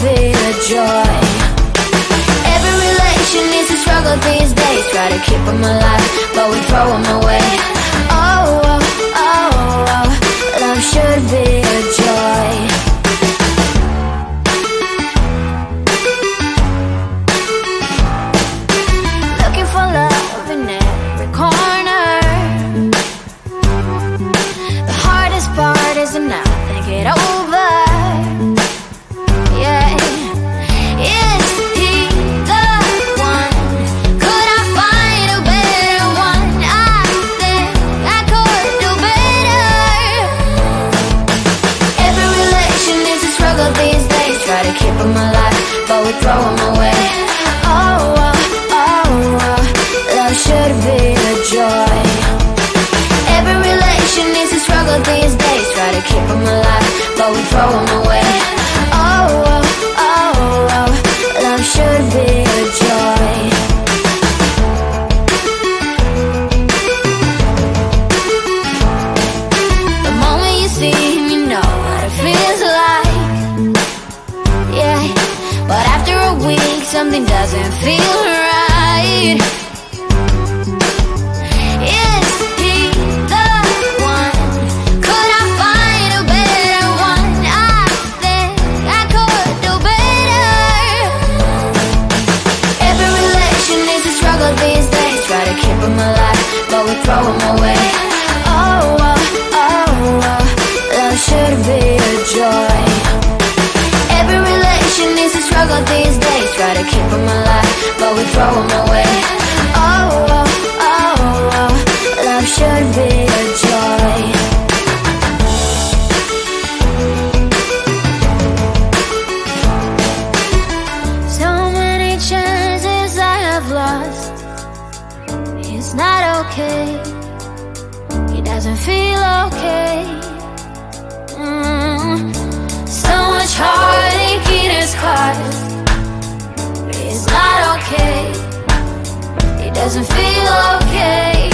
be a joy. Every relation is a struggle these days. Try to keep them alive, but we throw them away. Oh, oh, oh, oh, love should be a joy. Looking for love in every corner. The hardest part is to not think it over. Yeah. Is he the one? Could I find a better one? I think I could do better. Every relation is a struggle these days. Try to keep them alive, but we throw them away. Oh, oh, oh, oh, love should be a joy. Every relation is a struggle these days. Try to keep them alive, but we throw them away. Oh, oh, oh, oh, love should be a joy. The moment you see him, you know what it feels like. Yeah, but after a week, something doesn't feel right. Is he the one? Could I find a better one? I think I could do better. Every relation is a struggle these days. Try to keep them alive, but we throw them away. Oh, oh, oh, oh, love should be a joy. Every relation is a struggle these days. Try to keep them alive, but we throw them away. Oh, oh, oh, oh, love should be a joy. So many chances I have lost. It's not okay. He doesn't feel okay. So much heartache in his heart. It's not okay. He doesn't feel okay.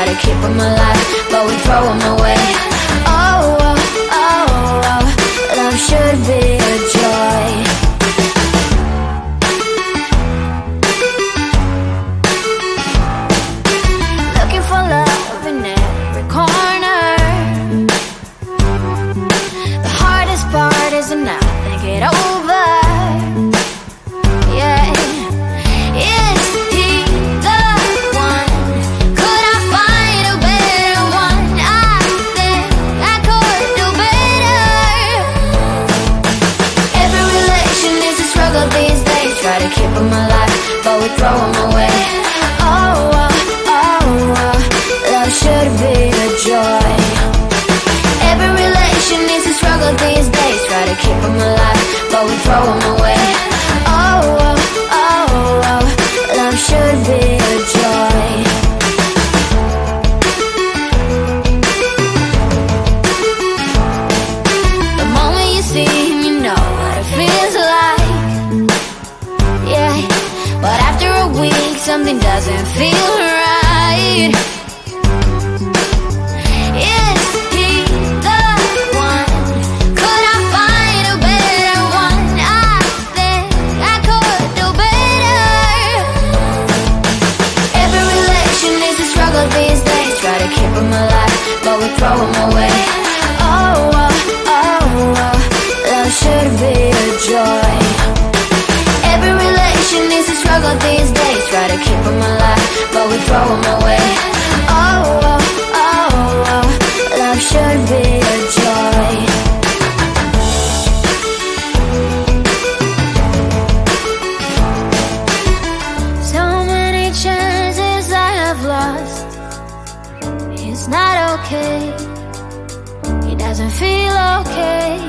to keep them alive, but we throw them away. Oh, oh, oh, oh, love should be a joy. Looking for love in every corner. The hardest part is to not think it over. Yeah. Is he the one? Could I find a better one? I think I could do better. Every relation is a struggle these days. Try to keep them alive, but we throw them away. Oh, oh, oh, oh, love should be a joy. Every relation is a struggle these days. Try to keep them alive, but we throw them away. Oh, oh, oh, oh, love should be a joy. The moment you see him, you know what it feels like. Yeah, but after a week, something doesn't feel right. Is he the one? Could I find a better one? I think I could do better. Every relation is a struggle these days. Try to keep them alive, but we throw them away. Oh, oh, oh, oh, love should be a joy. Every relation is a struggle these days. Try to keep them alive, but we throw them away. Oh, oh, oh, oh, love should be a joy. So many chances I have lost. It's not okay. He doesn't feel okay.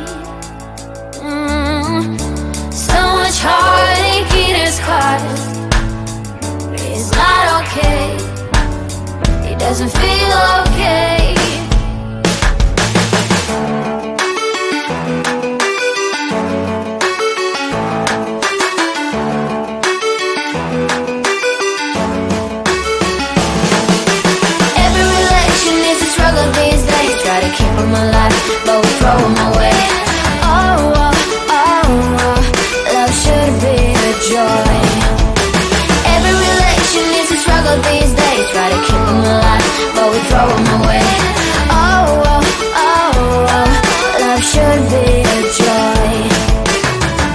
So much heartache in his heart. It's not okay. He doesn't feel okay. Every relation is a struggle these days. Try to keep them alive, but we throw them away. Oh, oh, oh, oh, love should be a joy. Every relation is a struggle these days. Try to keep them alive, but we throw them away. Oh, oh, oh, oh, love should be a joy.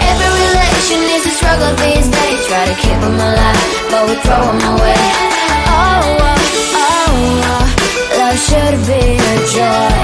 Every relation is a struggle these days. Try to keep them alive, but we throw them away. Oh, oh, oh, oh, love should be a joy.